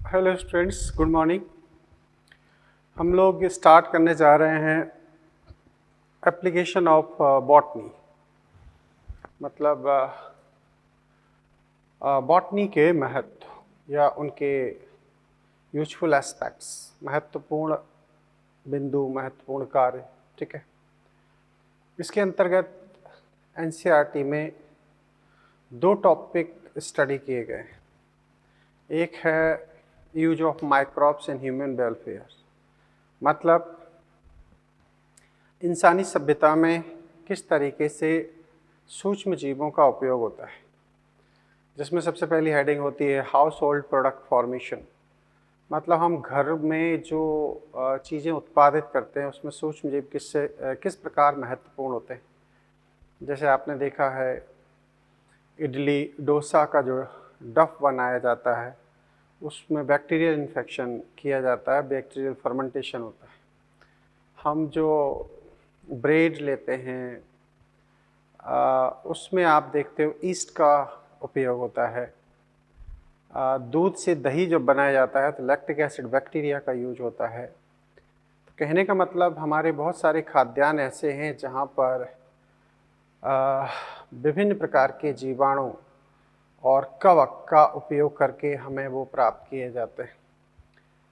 Hello students, good morning. हम लोग start करने जा रहे हैं एप्लीकेशन ऑफ बॉटनी। मतलब बॉटनी के महत्व या उनके यूजफुल एस्पेक्ट्स, महत्वपूर्ण बिंदु, महत्वपूर्ण कार्य। ठीक है, इसके अंतर्गत एनसीईआरटी में दो टॉपिक स्टडी किए गए। एक है use of microbes in human welfare, मतलब इंसानी सभ्यता में किस तरीके से सूक्ष्म जीवों का उपयोग होता है, जिसमें सबसे पहली हेडिंग होती है हाउस होल्ड प्रोडक्ट फॉर्मेशन। मतलब हम घर में जो चीज़ें उत्पादित करते हैं उसमें सूक्ष्म जीव किस प्रकार महत्वपूर्ण होते हैं। जैसे आपने देखा है इडली डोसा का जो डफ बनाया जाता है उसमें बैक्टीरियल इन्फेक्शन किया जाता है, बैक्टीरियल फर्मेंटेशन होता है। हम जो ब्रेड लेते हैं उसमें आप देखते हो ईस्ट का उपयोग होता है। दूध से दही जब बनाया जाता है तो लैक्टिक एसिड बैक्टीरिया का यूज होता है। तो कहने का मतलब हमारे बहुत सारे खाद्यान्न ऐसे हैं जहाँ पर विभिन्न प्रकार के जीवाणु और कवक का उपयोग करके हमें वो प्राप्त किए जाते हैं।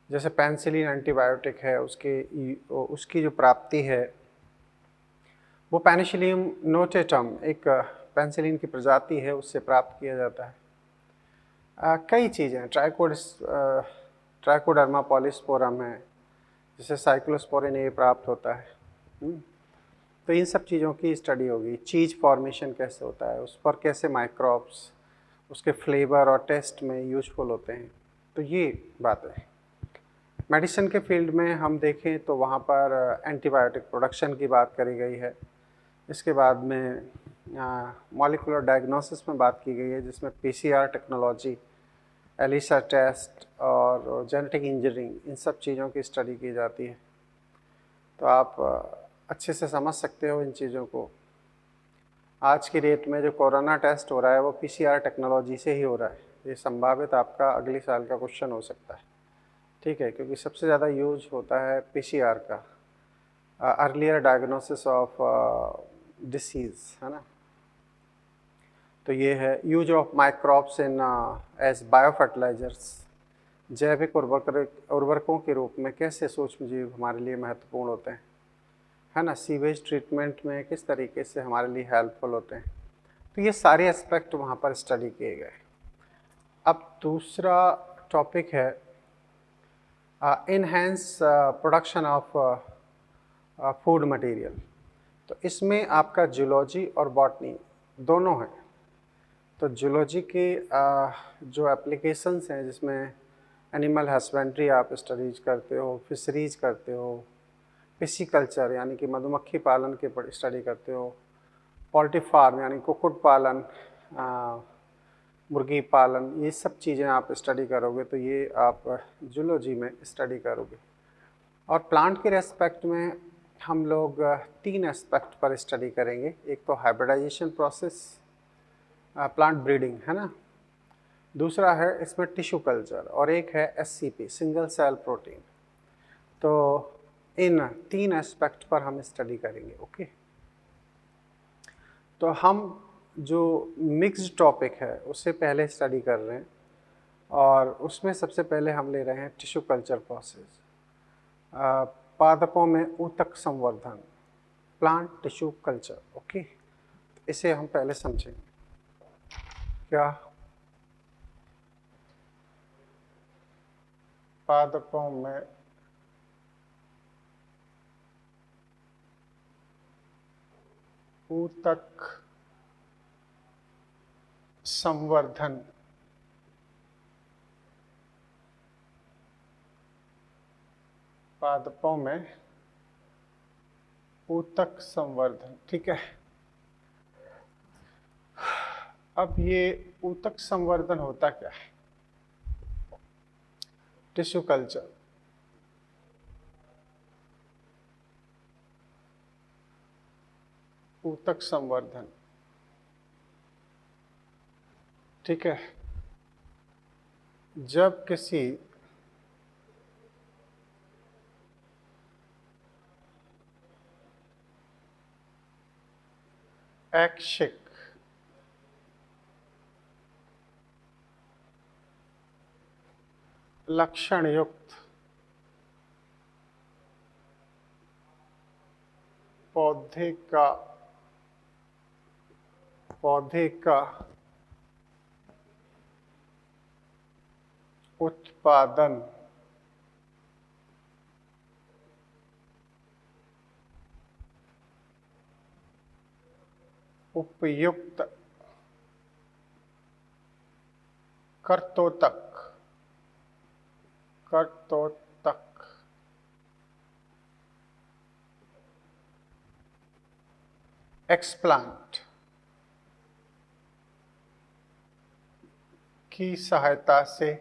जैसे पेनिसिलिन एंटीबायोटिक है, उसकी जो प्राप्ति है वो पेनिसिलियम नोटेटम, एक पेनिसिलिन की प्रजाति है, उससे प्राप्त किया जाता है। कई चीज़ें, ट्राइकोडर्मा पॉलीस्पोरम है, जिसे साइक्लोस्पोरिन ए प्राप्त होता है। तो इन सब चीज़ों की स्टडी होगी। चीज़ फॉर्मेशन कैसे होता है, उस पर कैसे माइक्रोब्स उसके फ्लेवर और टेस्ट में यूजफुल होते हैं, तो ये बात है। मेडिसिन के फील्ड में हम देखें तो वहाँ पर एंटीबायोटिक प्रोडक्शन की बात करी गई है। इसके बाद में मॉलिक्यूलर डायग्नोसिस में बात की गई है, जिसमें पीसीआर टेक्नोलॉजी, एलिसा टेस्ट और जेनेटिक इंजीनियरिंग, इन सब चीज़ों की स्टडी की जाती है। तो आप अच्छे से समझ सकते हो इन चीज़ों को। आज की डेट में जो कोरोना टेस्ट हो रहा है वो पीसीआर टेक्नोलॉजी से ही हो रहा है। ये संभावित आपका अगले साल का क्वेश्चन हो सकता है। ठीक है, क्योंकि सबसे ज़्यादा यूज होता है पीसीआर का, अर्लियर डायग्नोसिस ऑफ डिसीज़, है ना। तो ये है use of microbes in as bio fertilisers, जैविक उर्वरकों के रूप में कैसे सूक्ष्म जीव हमारे लिए महत्वपूर्ण होते हैं, है ना। सीवेज ट्रीटमेंट में किस तरीके से हमारे लिए हेल्पफुल होते हैं। तो ये सारे एस्पेक्ट वहाँ पर स्टडी किए गए। अब दूसरा टॉपिक है enhance production of food material. तो इसमें आपका जूलॉजी और बॉटनी दोनों हैं। तो जूलॉजी की जो एप्लीकेशंस हैं, जिसमें एनिमल हस्बेंड्री आप स्टडीज करते हो, फिशरीज करते हो, पिसिकल्चर यानी कि मधुमक्खी पालन के स्टडी करते हो, पोल्ट्री फार्म यानी कुक्कुट पालन, मुर्गी पालन, ये सब चीज़ें आप स्टडी करोगे तो ये आप जूलॉजी में स्टडी करोगे। और प्लांट के रेस्पेक्ट में हम लोग 3 एस्पेक्ट पर स्टडी करेंगे। एक तो हाइब्रिडाइजेशन प्रोसेस, प्लांट ब्रीडिंग, है ना। दूसरा है इसमें टिश्यू कल्चर और एक है एससीपी, सिंगल सेल प्रोटीन। तो इन 3 एस्पेक्ट पर हम स्टडी करेंगे। ओके, तो हम जो मिक्स्ड टॉपिक है उससे पहले स्टडी कर रहे हैं, और उसमें सबसे पहले हम ले रहे हैं टिश्यू कल्चर प्रोसेस। पादपों में ऊतक संवर्धन, प्लांट टिश्यू कल्चर। ओके, इसे हम पहले समझेंगे। क्या पादपों में ऊतक संवर्धन पादपों में ऊतक संवर्धन। ठीक है, अब ये ऊतक संवर्धन होता क्या है। टिश्यू कल्चर, ऊतक संवर्धन, ठीक है। जब किसी ऐच्छिक, लक्षण युक्त, पौधे का उत्पादन उपयुक्त कर्तोतक एक्सप्लांट की सहायता से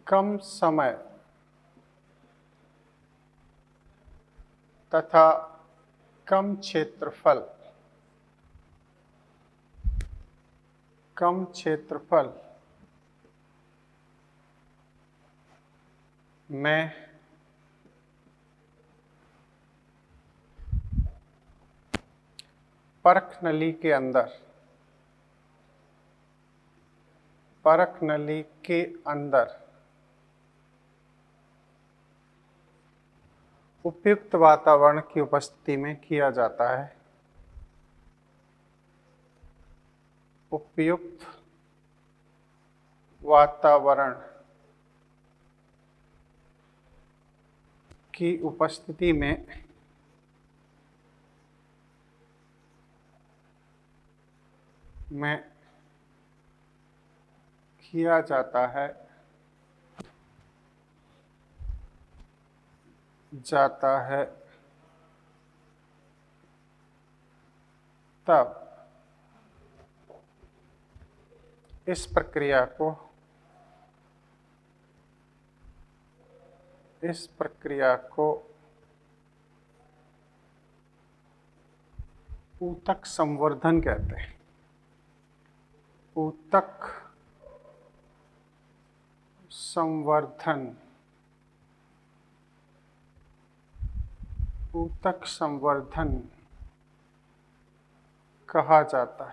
कम समय तथा कम क्षेत्रफल में परख नली के अंदर उपयुक्त वातावरण की उपस्थिति में किया जाता है। उपयुक्त वातावरण की उपस्थिति में किया जाता है तब इस प्रक्रिया को ऊतक संवर्धन कहते हैं। ऊतक संवर्धन कहा जाता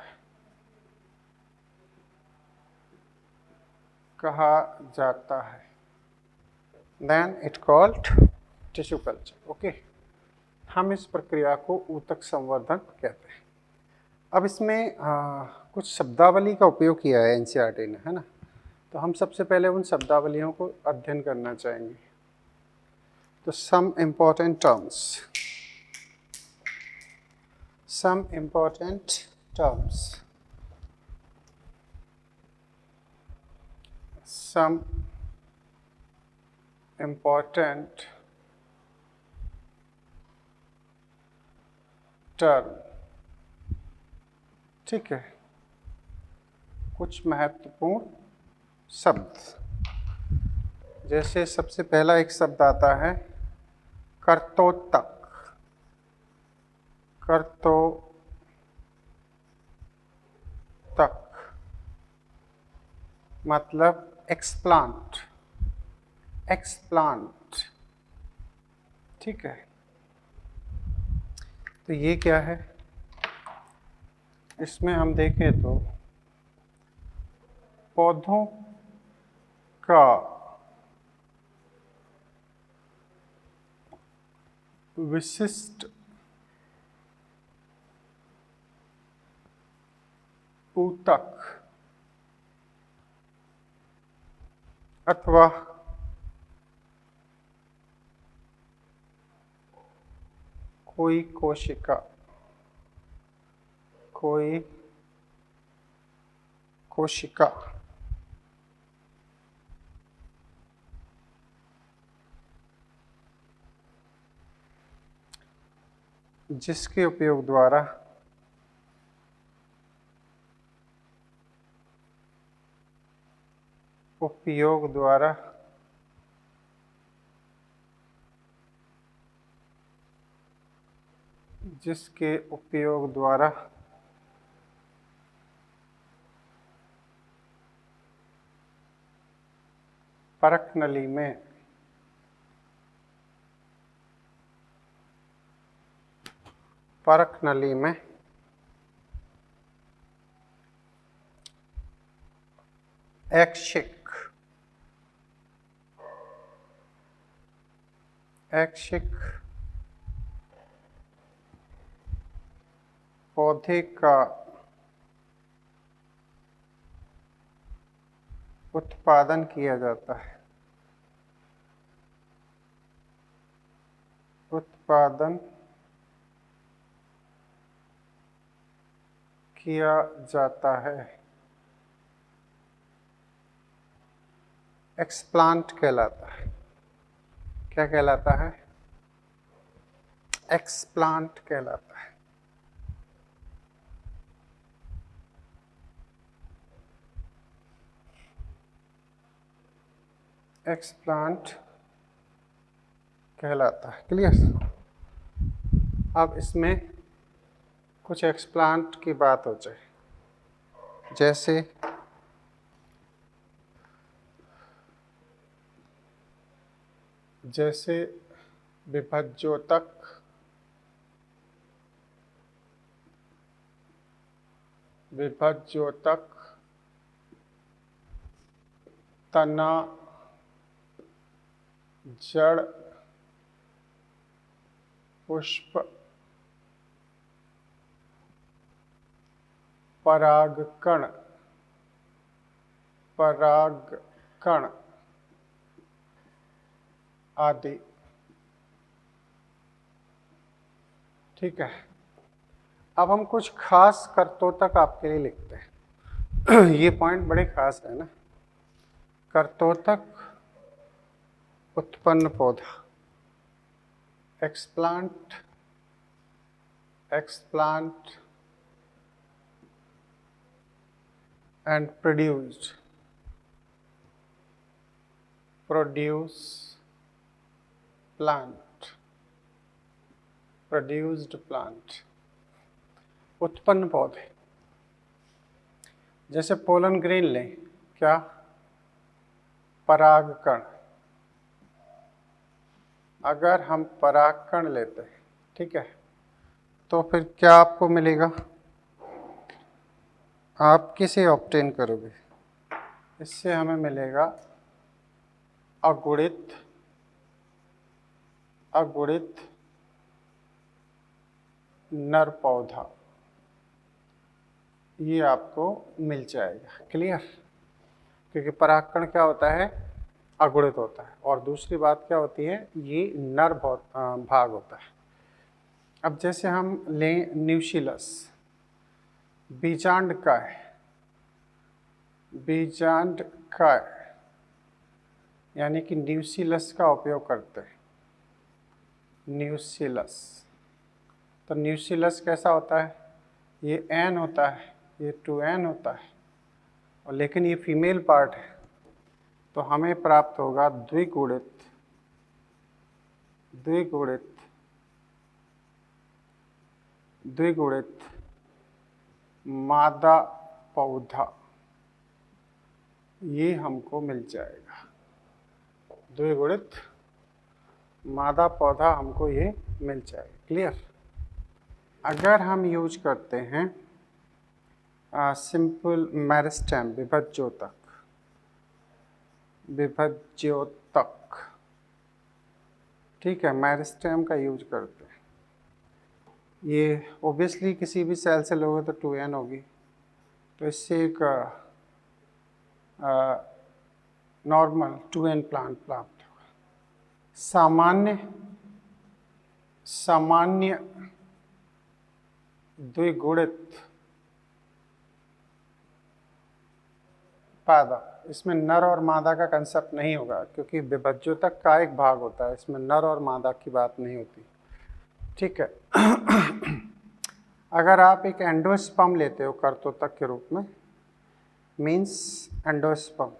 है। Then it called tissue culture. Okay, हम इस प्रक्रिया को ऊतक संवर्धन कहते हैं। अब इसमें कुछ शब्दावली का उपयोग किया है एनसीईआरटी ने, है ना। तो हम सबसे पहले उन शब्दावलियों को अध्ययन करना चाहेंगे। तो some important terms ठीक है, कुछ महत्वपूर्ण शब्द, जैसे सबसे पहला एक शब्द आता है कर्तोतक। मतलब एक्सप्लांट, ठीक है। तो ये क्या है, इसमें हम देखें तो पौधों का विशिष्ट ऊतक अथवा कोई कोशिका जिसके उपयोग द्वारा परक नली में ऐच्छिक पौधे का उत्पादन किया जाता है। उत्पादन किया जाता है, एक्सप्लांट कहलाता है। क्या कहलाता है? एक्सप्लांट कहलाता है। एक्सप्लांट कहलाता है। क्लियर? अब इसमें कुछ एक्सप्लांट की बात हो जाए, जैसे विभज्योतक, तना, जड़, पुष्प, परागकण आदि। ठीक है। अब हम कुछ खास कर्तोतक आपके लिए लिखते हैं। ये पॉइंट बड़े खास है ना। कर्तोतक उत्पन्न पौधा, एक्सप्लांट and produced plant, उत्पन्न पौधे। जैसे पोलन ग्रेन लें, क्या? परागकण। अगर हम परागकण लेते हैं, ठीक है, तो फिर क्या आपको मिलेगा? आप किसे ऑब्टेन करोगे? इससे हमें मिलेगा अगुणित नर पौधा। ये आपको मिल जाएगा। क्लियर? क्योंकि परागकण क्या होता है? अगुणित होता है। और दूसरी बात क्या होती है? ये नर भाग होता है। अब जैसे हम लें न्यूशिलस, बीजांडकाय, यानी कि न्यूशिलस का उपयोग करते हैं। न्यूशिलस, तो न्यूशिलस कैसा होता है? ये एन होता है, ये 2n होता है, और लेकिन ये फीमेल पार्ट है, तो हमें प्राप्त होगा द्विगुणित मादा पौधा। ये हमको मिल जाएगा। द्विगुणित मादा पौधा हमको ये मिल जाएगा। क्लियर? अगर हम यूज करते हैं सिंपल मेरिस्टेम, विभज्योतक, ठीक है, मेरिस्टेम का यूज करते हैं। ये ओबियसली किसी भी सेल से लोगे तो 2n होगी, तो इससे एक नॉर्मल 2n प्लांट प्राप्त होगा। सामान्य द्विगुणित पादा, इसमें नर और मादा का कंसेप्ट नहीं होगा, क्योंकि विभज्योतक का एक भाग होता है, इसमें नर और मादा की बात नहीं होती। ठीक है। अगर आप एक एंडोस्पर्म लेते हो कर्तोतक के रूप में, मीन्स एंडोस्पर्म,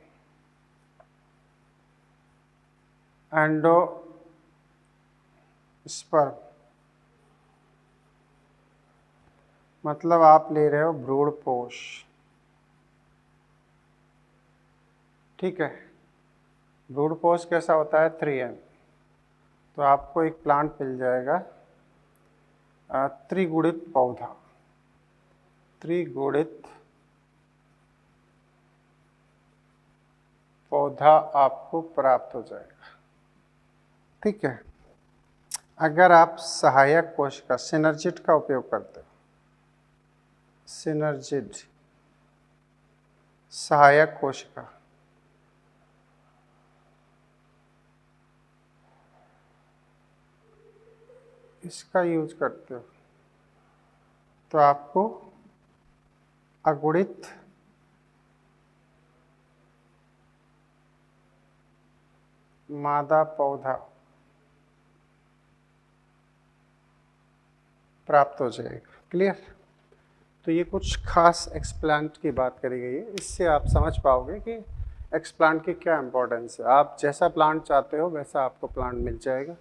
मतलब आप ले रहे हो भ्रूणपोष। ठीक है, ब्रूड फोर्स कैसा होता है 3n। तो आपको एक प्लांट मिल जाएगा त्रिगुणित पौधा, त्रिगुणित पौधा आपको प्राप्त हो जाएगा। ठीक है। अगर आप सहायक कोशिका सिनर्जिड का उपयोग करते हो, सिनर्जिड सहायक कोशिका, इसका यूज करते हो तो आपको अगुणित मादा पौधा प्राप्त हो जाएगा। क्लियर। तो ये कुछ खास एक्सप्लांट की बात करी गई है, इससे आप समझ पाओगे कि एक्सप्लांट की क्या इंपॉर्टेंस है। आप जैसा प्लांट चाहते हो वैसा आपको प्लांट मिल जाएगा,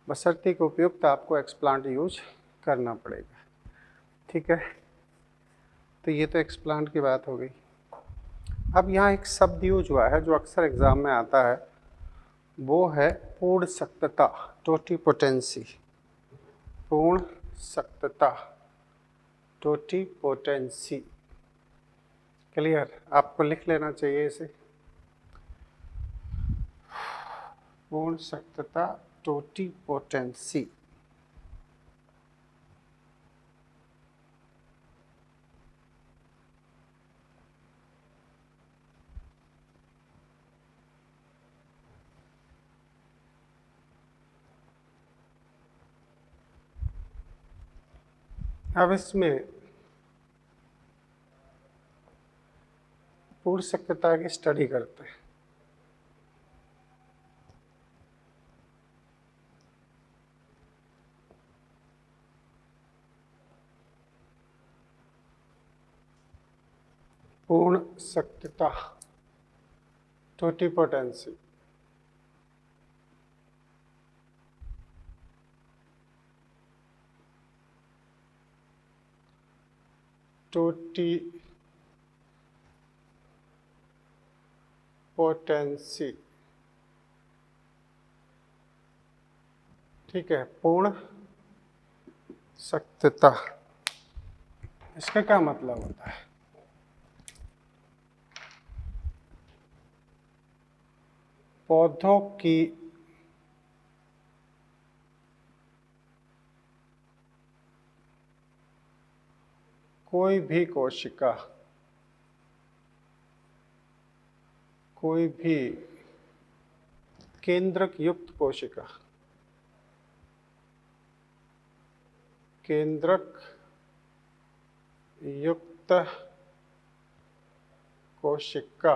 बशर्ते कि उपयुक्त आपको एक्सप्लांट यूज करना पड़ेगा। ठीक है। तो ये तो एक्सप्लांट की बात हो गई। अब यहाँ एक शब्द यूज हुआ है जो अक्सर एग्जाम में आता है, वो है पूर्ण सत्ता, टोटिपोटेंसी। पूर्ण सत्ता, टोटिपोटेंसी। क्लियर। आपको लिख लेना चाहिए इसे, पूर्ण सत्ता, टोटिपोटेंसी। अब इसमें पूर्ण सत्ता की स्टडी करते हैं। पूर्ण सत्ता, टोटिपोटेंसी। टोटिपोटेंसी। ठीक है। पूर्ण सत्ता, इसका क्या मतलब होता है? पौधों की कोई भी कोशिका, कोई भी केंद्रक युक्त कोशिका, केंद्रक युक्त कोशिका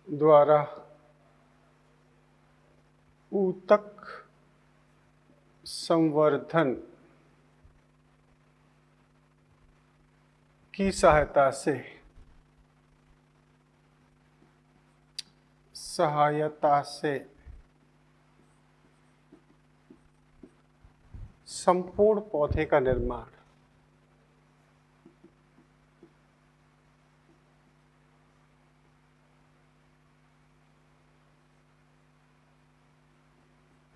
द्वारा ऊतक संवर्धन की सहायता से संपूर्ण पौधे का निर्माण,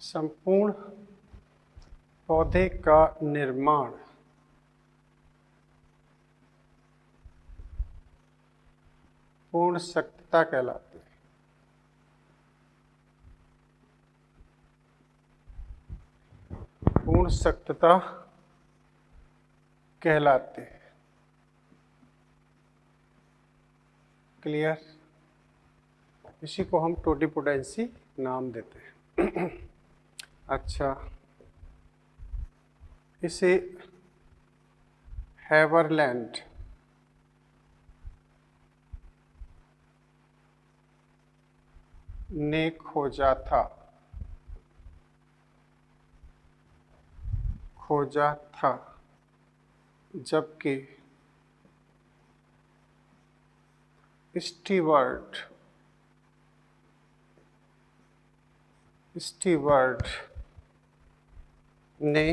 संपूर्ण पौधे का निर्माण पूर्ण सत्ता कहलाते हैं। पूर्ण सत्ता कहलाते हैं। क्लियर। इसी को हम टोटिपोटेंसी नाम देते हैं। अच्छा, इसे हैवरलैंड ने खोजा था, जबकि स्टीवर्ट ने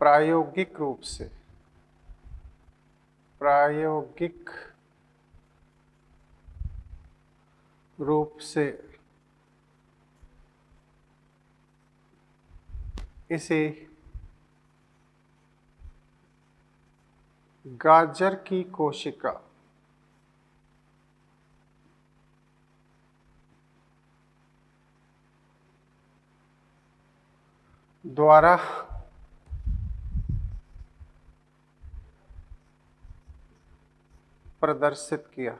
प्रायोगिक रूप से इसे गाजर की कोशिका द्वारा प्रदर्शित किया।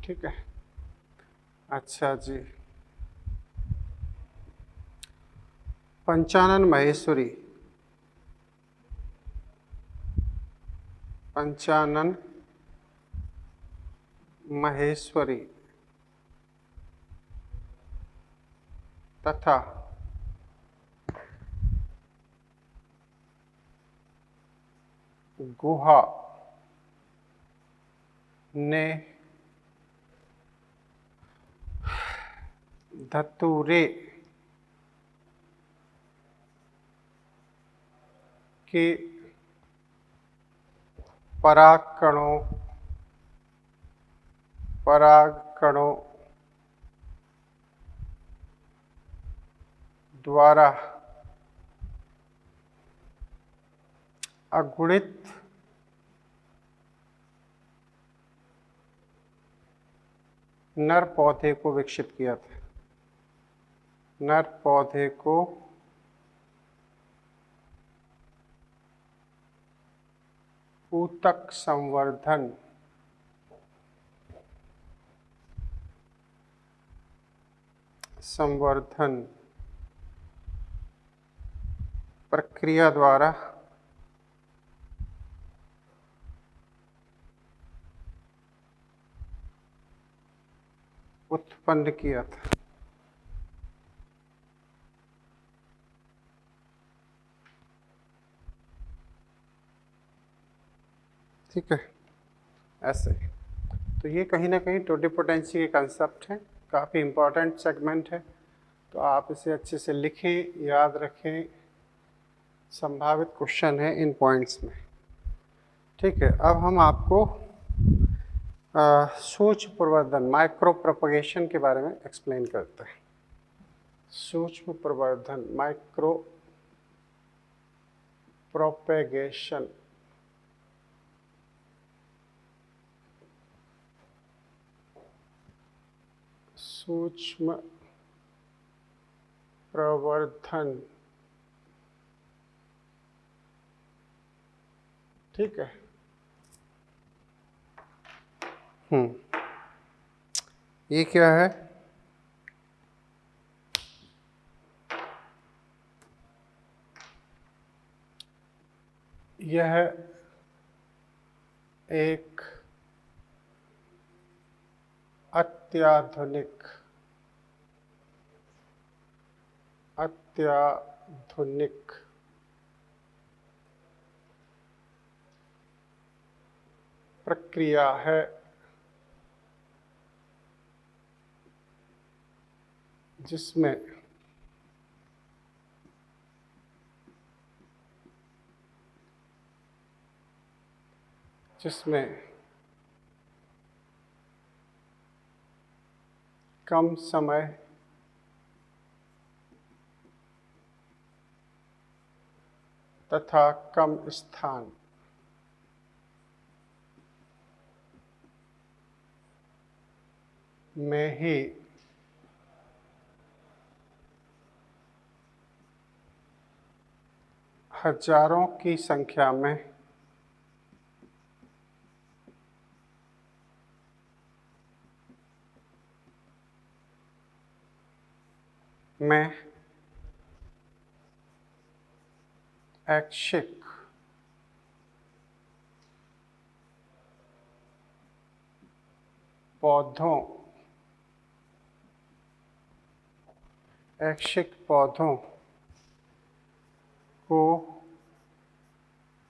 ठीक है, अच्छा जी। पंचानन महेश्वरी तथा गुहा ने धतूरे के परागकणों द्वारा अगुणित नर पौधे को विकसित किया था। नर पौधे को ऊतक संवर्धन प्रक्रिया द्वारा उत्पन्न किया था। ठीक है, ऐसे। तो ये कहीं ना कहीं टोटिपोटेंसी के कंसेप्ट है, काफ़ी इम्पोर्टेंट सेगमेंट है। तो आप इसे अच्छे से लिखें, याद रखें, संभावित क्वेश्चन है इन पॉइंट्स में। ठीक है, अब हम आपको सूक्ष्म प्रवर्धन माइक्रो प्रोपगेशन के बारे में एक्सप्लेन करते हैं। सूक्ष्म प्रवर्धन माइक्रो प्रोपेगेशन। सूक्ष्म प्रवर्धन, ठीक है। ये क्या है? यह एक अत्याधुनिक प्रक्रिया है जिसमें कम समय तथा कम स्थान में ही हजारों की संख्या में ऐच्छिक पौधों को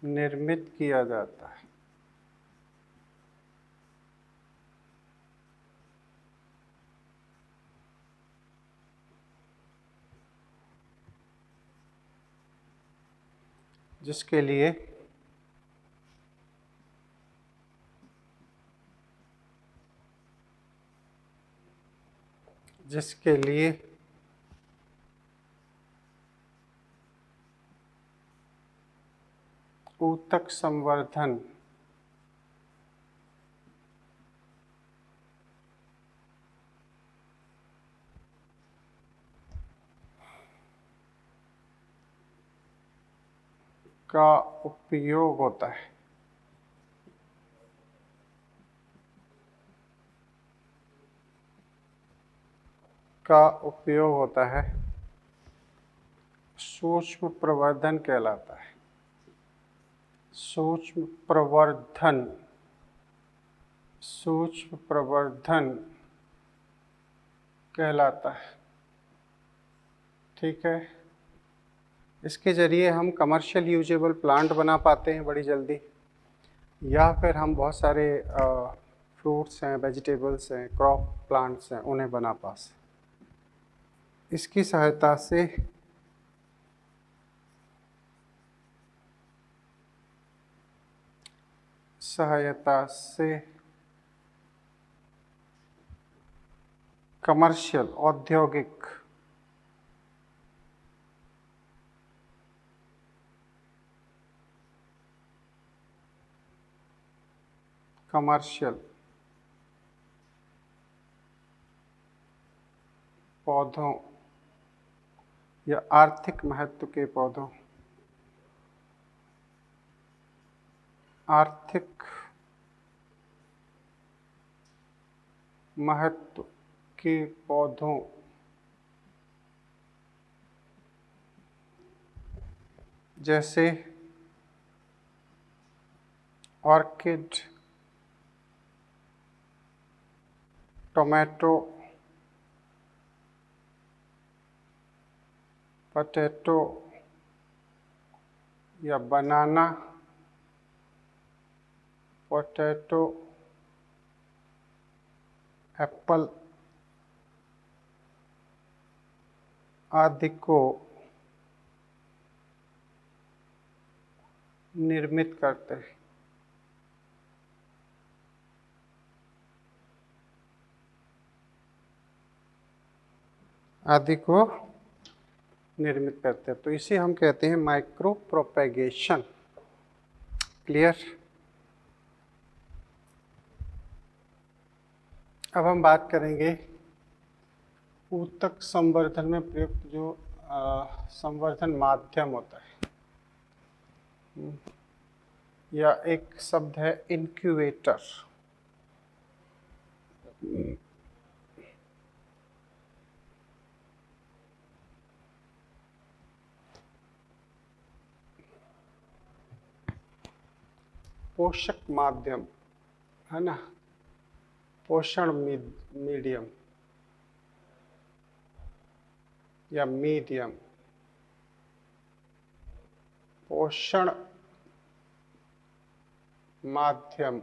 निर्मित किया जाता है। जिसके लिए ऊतक संवर्धन का उपयोग होता है। सूक्ष्म प्रवर्धन कहलाता है। सूक्ष्म प्रवर्धन कहलाता है। ठीक है, इसके ज़रिए हम कमर्शियल यूजेबल प्लांट बना पाते हैं बड़ी जल्दी, या फिर हम बहुत सारे फ्रूट्स हैं, वेजिटेबल्स हैं, क्रॉप प्लांट्स हैं, उन्हें बना पा सकते। इसकी सहायता से कमर्शियल औद्योगिक पौधों या आर्थिक महत्व के पौधों, आर्थिक महत्व के पौधों जैसे ऑर्किड, टोमेटो, पोटैटो या बनाना, पोटैटो, एप्पल आदि को निर्मित करते हैं। तो इसे हम कहते हैं माइक्रो प्रोपेगेशन। क्लियर? अब हम बात करेंगे ऊतक संवर्धन में प्रयुक्त जो संवर्धन माध्यम होता है, या एक शब्द है इनक्यूबेटर। पोषक माध्यम है ना, पोषण मीडियम या मीडियम, पोषण माध्यम,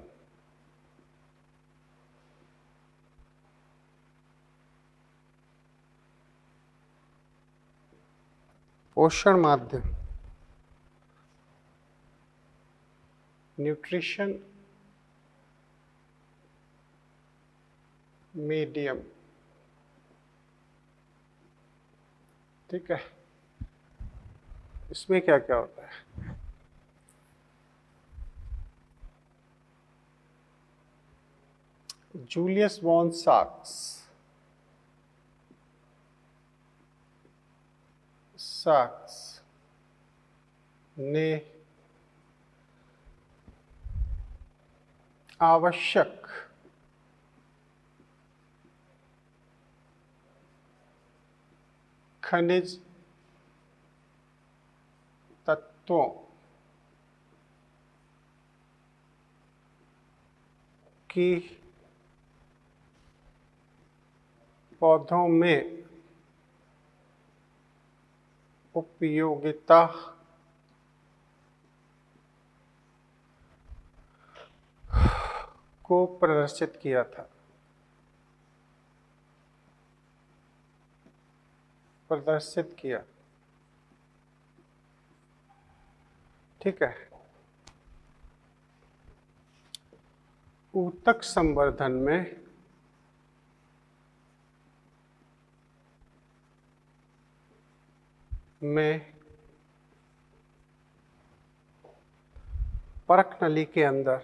न्यूट्रिशन मीडियम। ठीक है, इसमें क्या क्या होता है? जूलियस वॉन साक्स ने आवश्यक खनिज तत्वों की पौधों में उपयोगिता को प्रदर्शित किया था। ठीक है। ऊतक संवर्धन में परक नली के अंदर,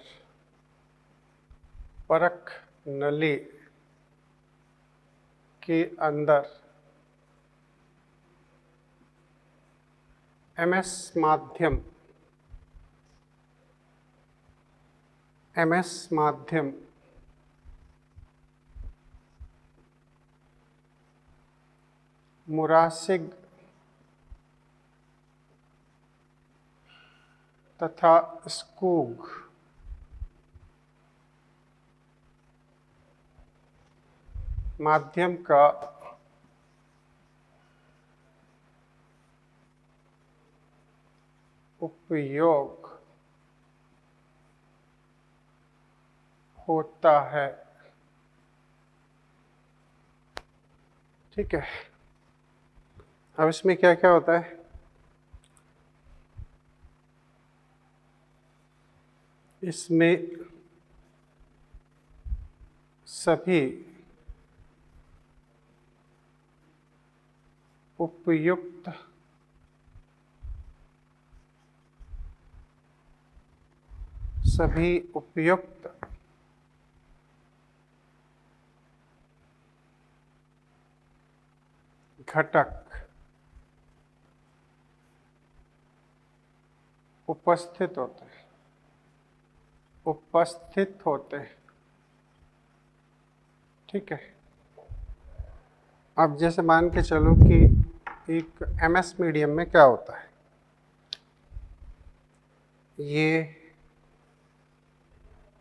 परक नली के अंदर एमएस माध्यम मुरासिग तथा स्कूग माध्यम का उपयोग होता है। ठीक है। अब इसमें क्या क्या होता है? इसमें सभी उपयुक्त घटक उपस्थित होते हैं। ठीक है। अब जैसे मान के चलो कि एक एमएस मीडियम में क्या होता है, ये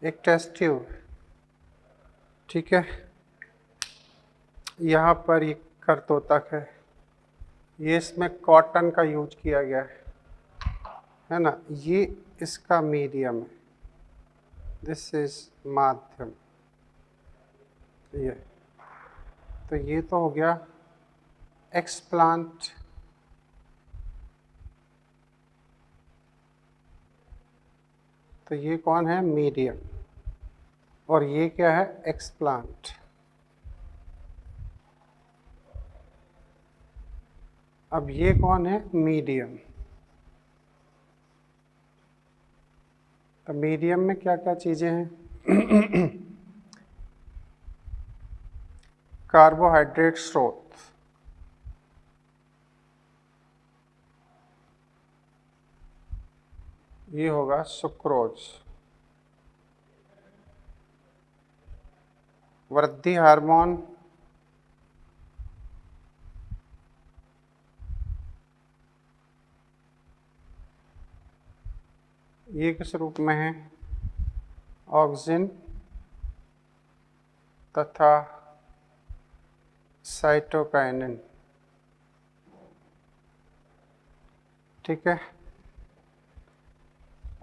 एक टेस्ट ट्यूब, ठीक है, यहाँ पर ये करतोतक है, ये इसमें कॉटन का यूज किया गया है ना, ये इसका मीडियम है, दिस इज माध्यम। ये तो ये तो हो गया एक्सप्लांट, तो ये कौन है? मीडियम। और ये क्या है? एक्सप्लांट। अब ये कौन है? मीडियम। तो मीडियम में क्या क्या चीजें हैं? कार्बोहाइड्रेट स्रोत, ये होगा सुक्रोज। वृद्धि हार्मोन, ये किस रूप में है? ऑक्सिन तथा साइटोकाइनिन। ठीक है।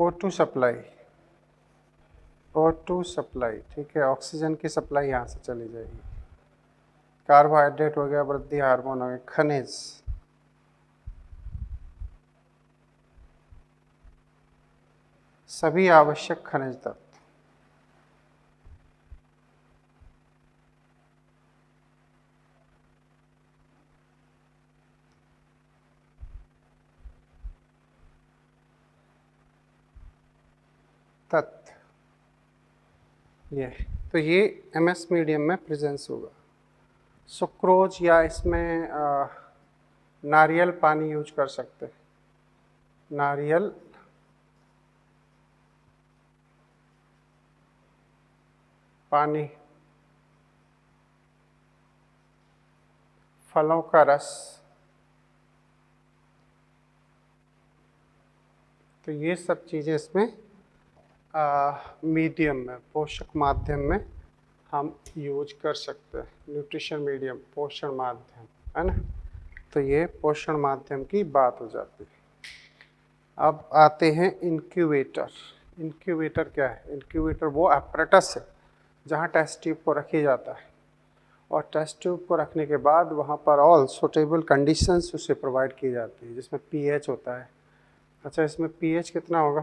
O2 सप्लाई, O2 सप्लाई, ठीक है, ऑक्सीजन की सप्लाई यहाँ से चली जाएगी। कार्बोहाइड्रेट हो गया, वृद्धि हार्मोन हो गया, खनिज, सभी आवश्यक खनिज तत्व। ये तो ये एमएस मीडियम में प्रेजेंस होगा। सुक्रोज या इसमें नारियल पानी यूज कर सकते हैं, नारियल पानी, फलों का रस, तो ये सब चीज़ें इसमें मीडियम में, पोषक माध्यम में हम यूज कर सकते हैं। न्यूट्रिशन मीडियम, पोषण माध्यम, है ना। तो ये पोषण माध्यम की बात हो जाती है। अब आते हैं इंक्यूबेटर। इंक्यूबेटर क्या है? इंक्यूबेटर वो एपरेटस है जहाँ टेस्ट ट्यूब को रखा जाता है, और टेस्ट ट्यूब को रखने के बाद वहाँ पर ऑल सुटेबल कंडीशंस उसे प्रोवाइड की जाती है, जिसमें पीएच होता है, अच्छा, इसमें पीएच कितना होगा?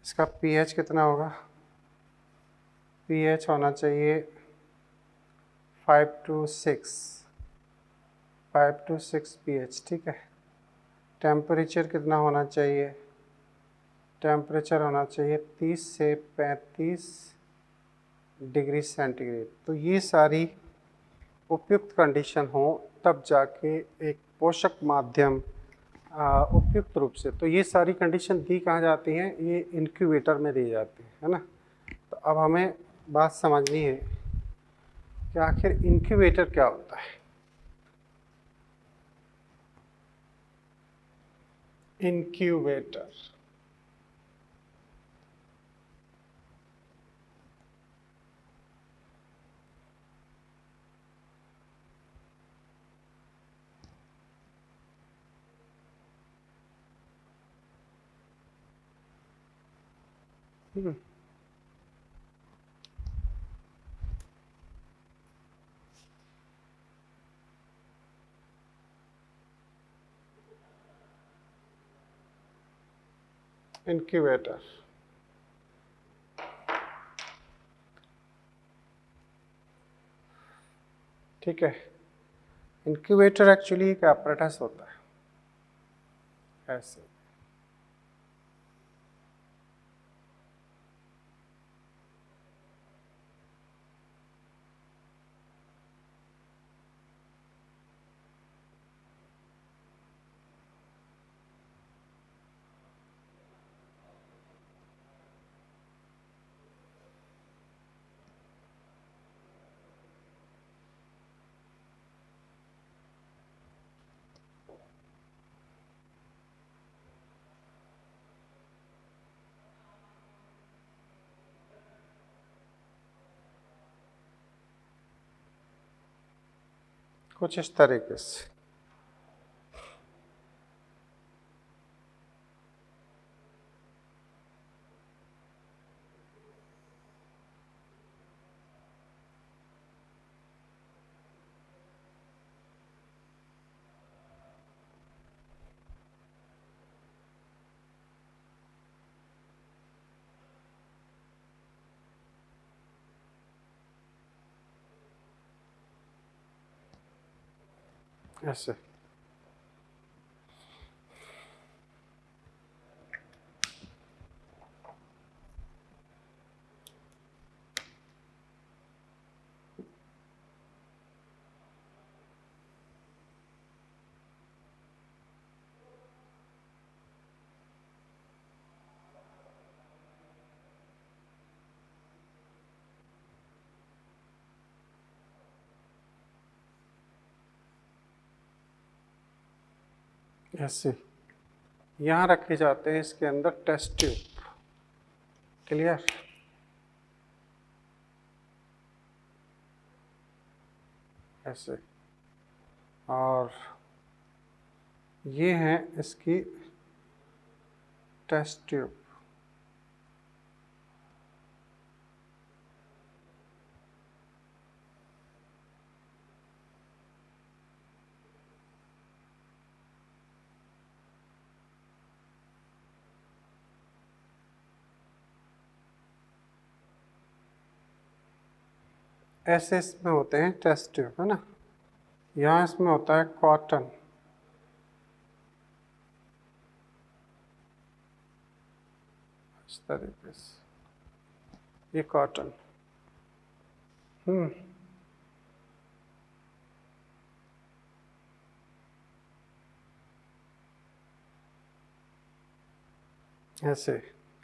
इसका पीएच कितना होगा? पीएच होना चाहिए 5 to 6, 5 to 6 पीएच, ठीक है। टेम्परेचर कितना होना चाहिए? टेम्परेचर होना चाहिए 30 से 35 डिग्री सेंटीग्रेड। तो ये सारी उपयुक्त कंडीशन हो तब जाके एक पोषक माध्यम उपयुक्त रूप से, तो ये सारी कंडीशन दी कहाँ जाती हैं? ये इनक्यूबेटर में दी जाती है ना। तो अब हमें बात समझनी है कि आखिर इनक्यूबेटर क्या होता है। इनक्यूबेटर इंक्यूबेटर ठीक है। इंक्यूबेटर एक्चुअली एक apparatus होता है ऐसे। कुछ इस तरीके से। ऐसे ऐसे यहाँ रखे जाते हैं इसके अंदर टेस्ट ट्यूब। क्लियर? ऐसे, और ये हैं इसकी टेस्ट ट्यूब। ऐसे इसमें होते हैं टेस्ट ट्यूब, है ना। यहाँ इसमें होता है कॉटन। इस तरीके से ये कॉटन। ऐसे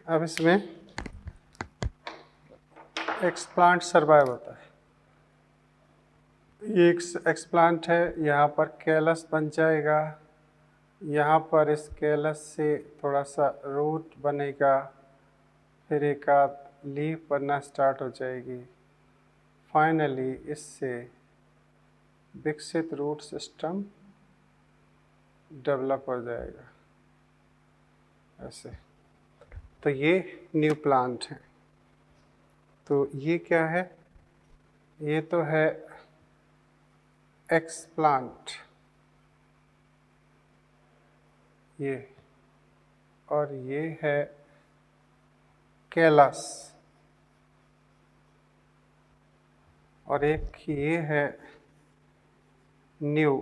अब इसमें एक्सप्लांट सर्वाइव होता है। ये एक्सप्लांट है, यहाँ पर कैलस बन जाएगा, यहाँ पर इस कैलस से थोड़ा सा रूट बनेगा, फिर एक आध लीफ बनना स्टार्ट हो जाएगी, फाइनली इससे विकसित रूट सिस्टम डेवलप हो जाएगा ऐसे। तो ये न्यू प्लांट है। तो ये क्या है? ये तो है एक्सप्लांट। ये, और ये है कैलस, और एक ये है न्यू,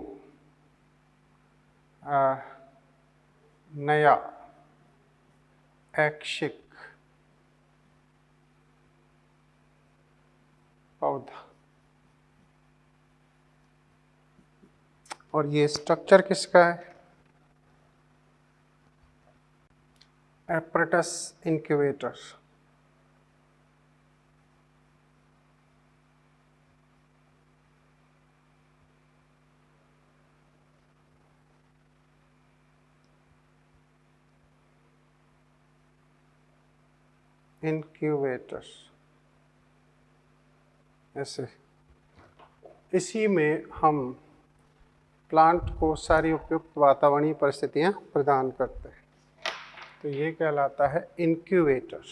नया, ऐच्छिक पौधा। और ये स्ट्रक्चर किसका है? Apparatus incubator. इंक्यूबेटर ऐसे, इसी में हम प्लांट को सारी उपयुक्त वातावरणीय परिस्थितियां प्रदान करते हैं, तो ये कहलाता है इंक्यूबेटर।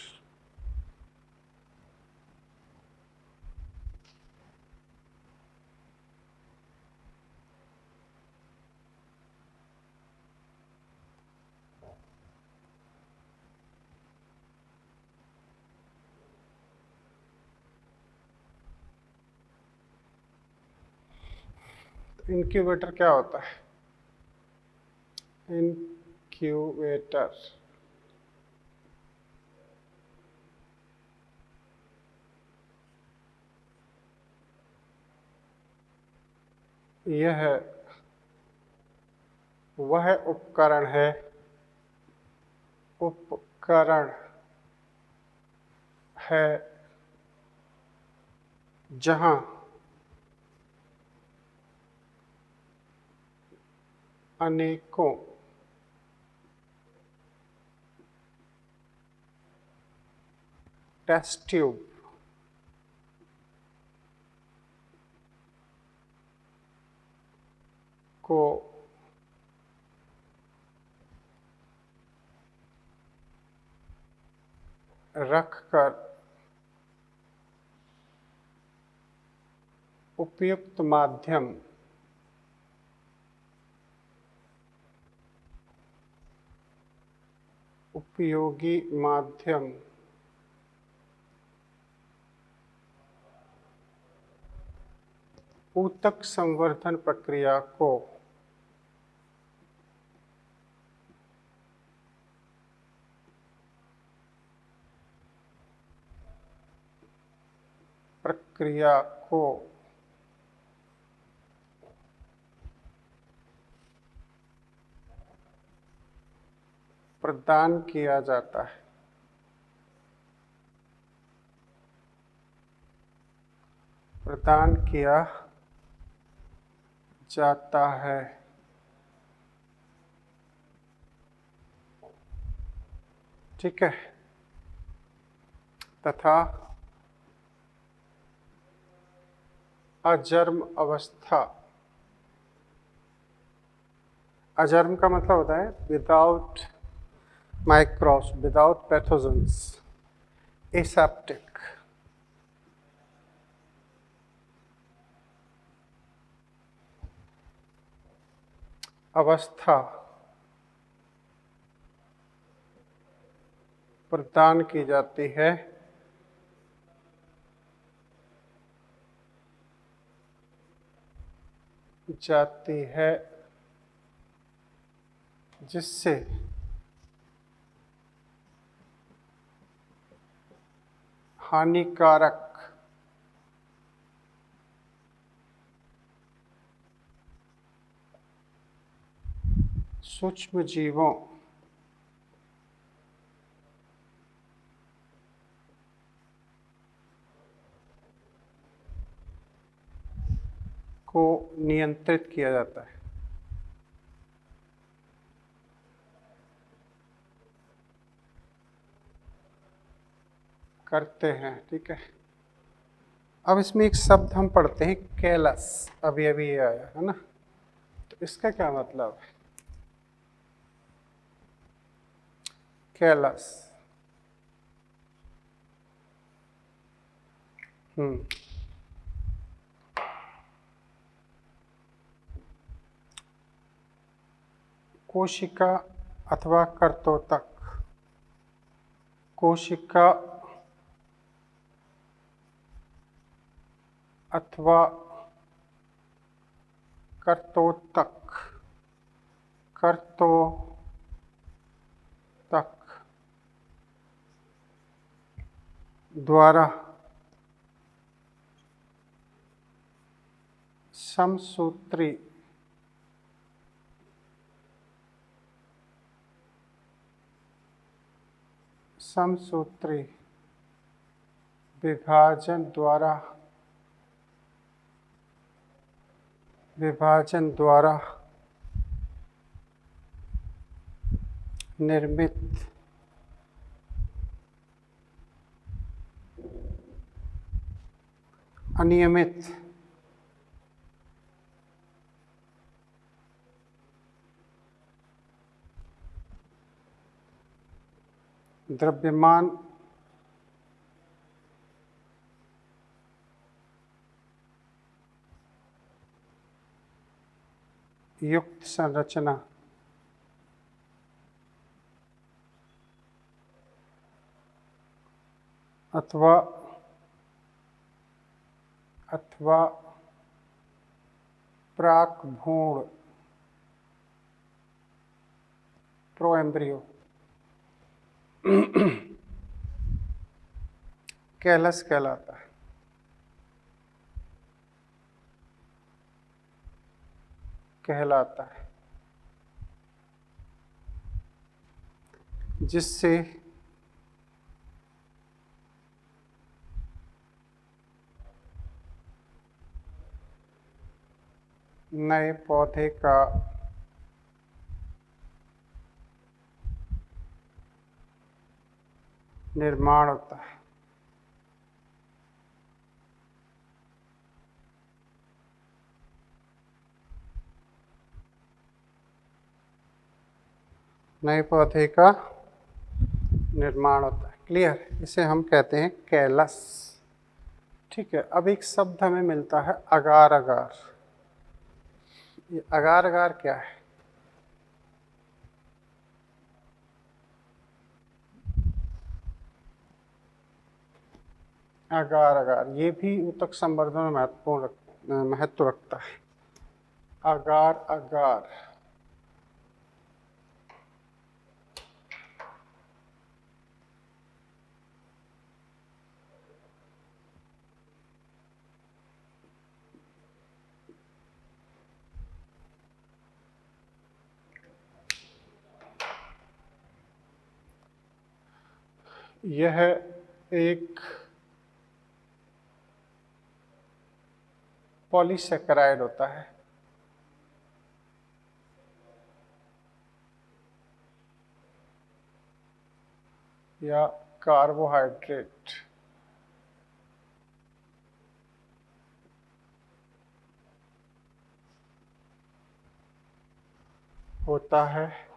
इंक्यूबेटर क्या होता है? इंक्यूबेटर यह वह उपकरण है जहां अनेकों टेस्ट ट्यूब को रखकर उपयुक्त माध्यम उपयोगी माध्यम ऊतक संवर्धन प्रक्रिया को प्रदान किया जाता है। प्रदान किया जाता है। ठीक है, तथा अजर्म अवस्था, अजर्म का मतलब होता है without microbes, without pathogens, aseptic अवस्था प्रदान की जाती है जिससे हानिकारक सूक्ष्म जीवों को नियंत्रित किया जाता है। करते हैं, ठीक है। अब इसमें एक शब्द हम पढ़ते हैं कैलस, अभी अभी ये आया है ना, तो इसका क्या मतलब है? कैलस, कोशिका अथवा कर्तोतक, कोशिका अथवा कर्तोतक, कर्तोतक द्वारा समसूत्री विभाजन द्वारा निर्मित अनियमित द्रव्यमान युक्त संरचना अथवा प्राक भ्रूण प्रोएम्ब्रियो कैलस कहलाता है। जिससे नए पौधे का निर्माण होता है। नए पौधे का निर्माण होता है। क्लियर? इसे हम कहते हैं कैलस। ठीक है। अब एक शब्द हमें मिलता है अगार अगार। ये अगार अगार क्या है? अगार अगार ये भी ऊतक संवर्धन में महत्व रखता है। अगार अगार यह एक पॉलीसेकेराइड होता है। या कार्बोहाइड्रेट होता है।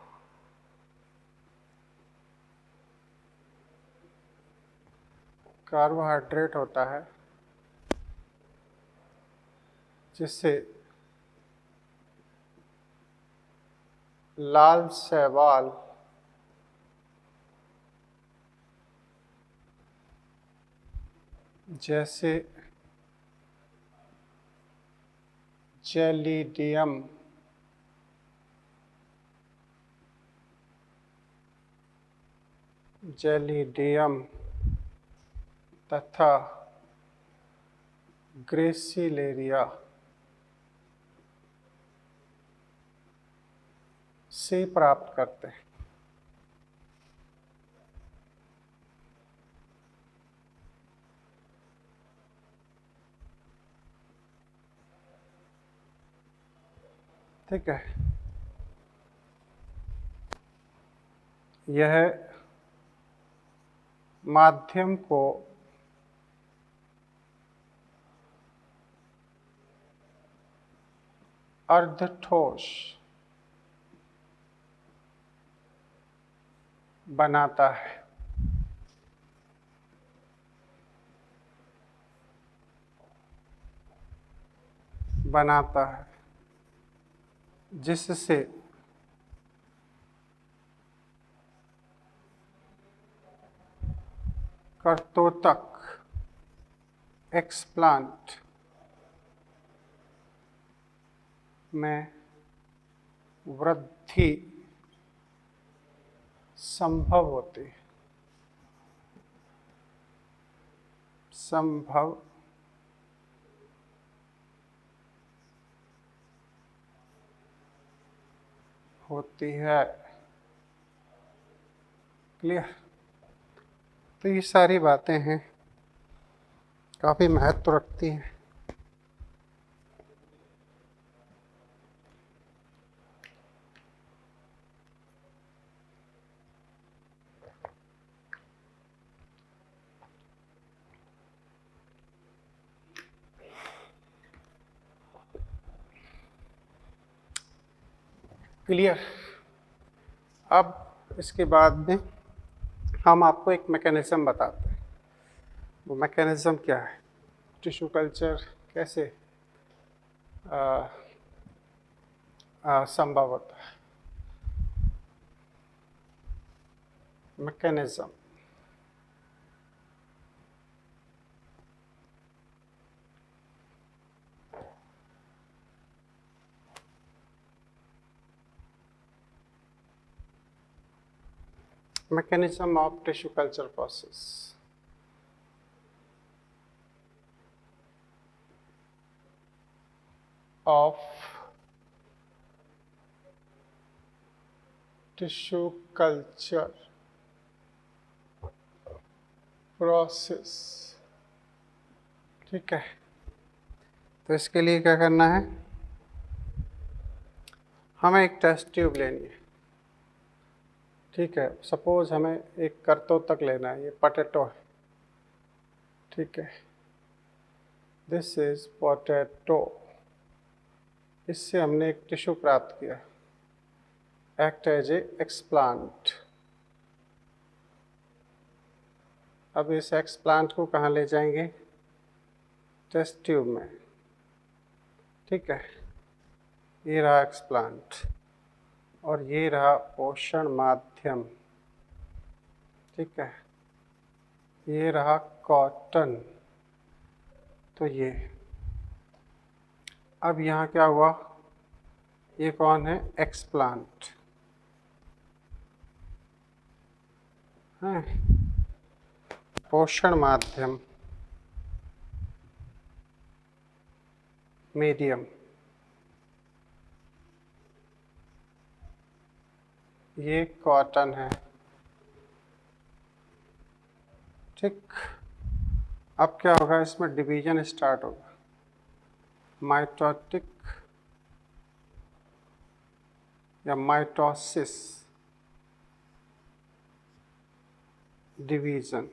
कार्बोहाइड्रेट होता है जिससे लाल शैवाल जैसे जेलिडियम तथा ग्रेसिलेरिया से प्राप्त करते हैं। ठीक है। यह माध्यम को अर्धठोस बनाता है। जिससे कर्तोतक एक्सप्लांट में वृद्धि संभव होती है, संभव होती है। क्लियर? तो ये सारी बातें हैं, काफ़ी महत्व रखती हैं। क्लियर? अब इसके बाद में हम आपको एक मैकेनिज्म बताते हैं। वो मैकेनिज्म क्या है, टिश्यू कल्चर कैसे संभव होता है। Mechanism mechanism of tissue culture process. Of tissue culture process. ठीक है, तो इसके लिए क्या करना है, हमें एक टेस्ट ट्यूब लेनी है। ठीक है, सपोज हमें एक कर्तोतक लेना है, ये पोटैटो है। ठीक है, दिस इज पोटैटो। इससे हमने एक टिश्यू प्राप्त किया, एक्ट एज ए एक्सप्लांट। अब इस एक्सप्लांट को कहाँ ले जाएंगे, टेस्ट ट्यूब में। ठीक है, ये रहा एक्सप्लांट और ये रहा पोषण माध्यम। ठीक है, ये रहा कॉटन। तो ये अब यहाँ क्या हुआ, ये कौन है, एक्सप्लांट है, पोषण माध्यम मीडियम, ये कॉटन है। ठीक, अब क्या होगा, इसमें डिवीजन स्टार्ट होगा, माइटोटिक या माइटोसिस डिवीजन।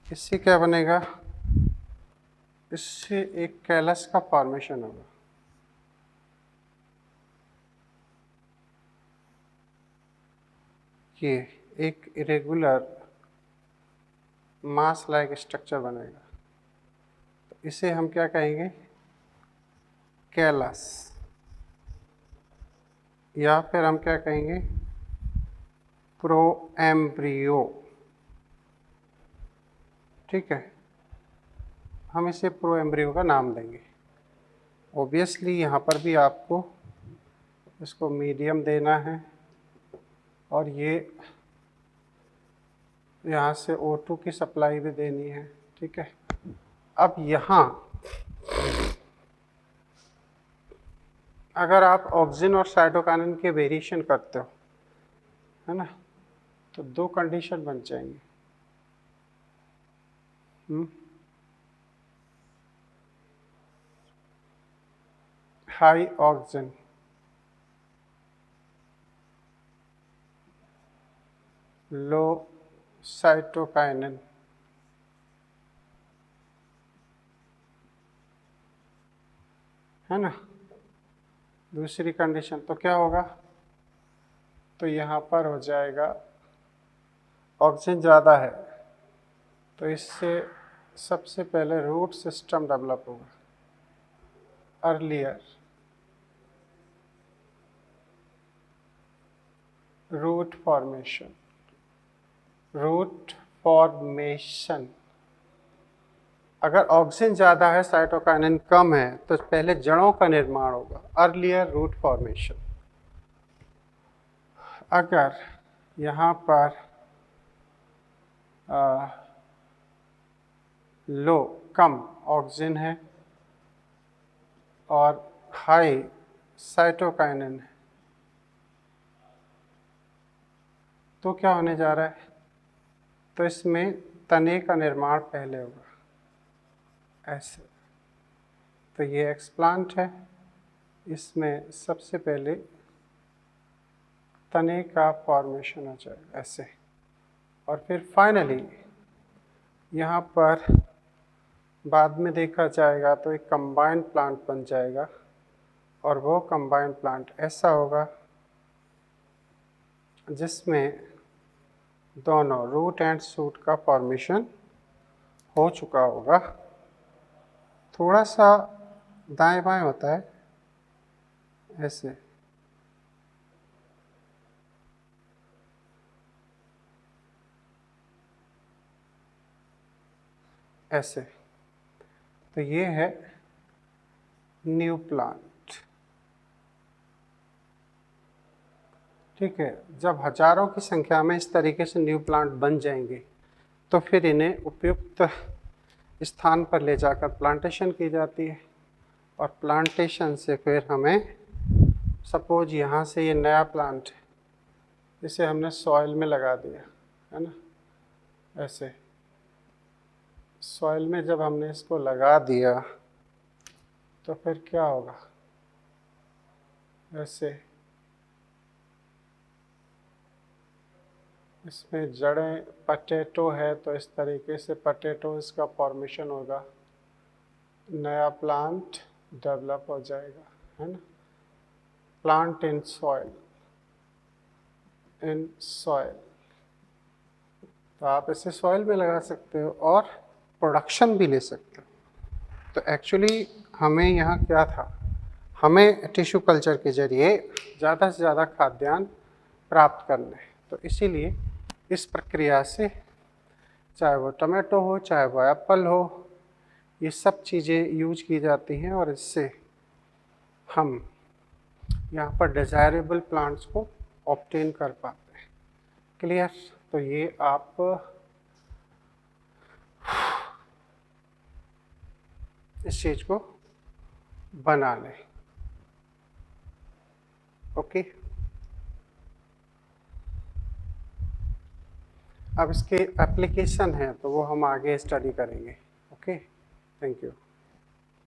इससे क्या बनेगा, इससे एक कैलस का फॉर्मेशन होगा। ये एक इरेगुलर मास लाइक स्ट्रक्चर बनेगा। तो इसे हम क्या कहेंगे, कैलस, या फिर हम क्या कहेंगे, प्रोएम्ब्रियो। ठीक है, हम इसे प्रोएम्ब्रियो का नाम देंगे। ऑब्वियसली यहाँ पर भी आपको इसको मीडियम देना है और ये यहाँ से O2 की सप्लाई भी देनी है। ठीक है, अब यहाँ अगर आप ऑक्सीजन और साइटोकाइनेन के वेरिएशन करते हो, है ना, तो दो कंडीशन बन जाएंगी। हाई ऑक्सीजन, लो साइटोकाइनेन। है ना, दूसरी कंडीशन तो क्या होगा, तो यहाँ पर हो जाएगा ऑक्सीजन ज़्यादा है तो इससे सबसे पहले रूट सिस्टम डेवलप होगा, earlier root formation. Root formation. अगर ऑक्सीजन ज़्यादा है, साइटोकाइनिन कम है, तो पहले जड़ों का निर्माण होगा, अर्लियर रूट फॉर्मेशन। अगर यहाँ पर लो कम ऑक्सीजन है और हाई साइटोकाइनिन है, तो क्या होने जा रहा है? तो इसमें तने का निर्माण पहले होगा, ऐसे। तो ये एक्सप्लांट है, इसमें सबसे पहले तने का फॉर्मेशन हो जाएगा ऐसे, और फिर फाइनली यहाँ पर बाद में देखा जाएगा तो एक कंबाइंड प्लांट बन जाएगा, और वो कंबाइंड प्लांट ऐसा होगा जिसमें दोनों रूट एंड शूट का फॉर्मेशन हो चुका होगा। थोड़ा सा दाएं बाएं होता है ऐसे, ऐसे। तो ये है न्यू प्लांट, ठीक है। जब हजारों की संख्या में इस तरीके से न्यू प्लांट बन जाएंगे तो फिर इन्हें उपयुक्त स्थान पर ले जाकर प्लांटेशन की जाती है, और प्लांटेशन से फिर हमें, सपोज यहाँ से ये नया प्लांट है, इसे हमने सॉइल में लगा दिया, है ना, ऐसे। सॉइल में जब हमने इसको लगा दिया तो फिर क्या होगा? ऐसे इसमें जड़ें, पटेटो है तो इस तरीके से पटेटो इसका फॉर्मेशन होगा, नया प्लांट डेवलप हो जाएगा, है ना। Plant in soil, in soil, तो आप इसे सॉइल में लगा सकते हो और प्रोडक्शन भी ले सकते हो। तो एक्चुअली हमें यहाँ क्या था, हमें टिश्यू कल्चर के जरिए ज़्यादा से ज़्यादा खाद्यान्न प्राप्त करना है। तो इसीलिए इस प्रक्रिया से, चाहे वो टमाटो हो, चाहे वो एप्पल हो, ये सब चीज़ें यूज की जाती हैं, और इससे हम यहाँ पर डिज़ायरेबल प्लांट्स को ऑब्टेन कर पाते हैं। क्लियर? तो ये आप इस चीज़ को बना लें। ओके, अब इसके एप्लीकेशन है तो वो हम आगे स्टडी करेंगे। Okay, thank you.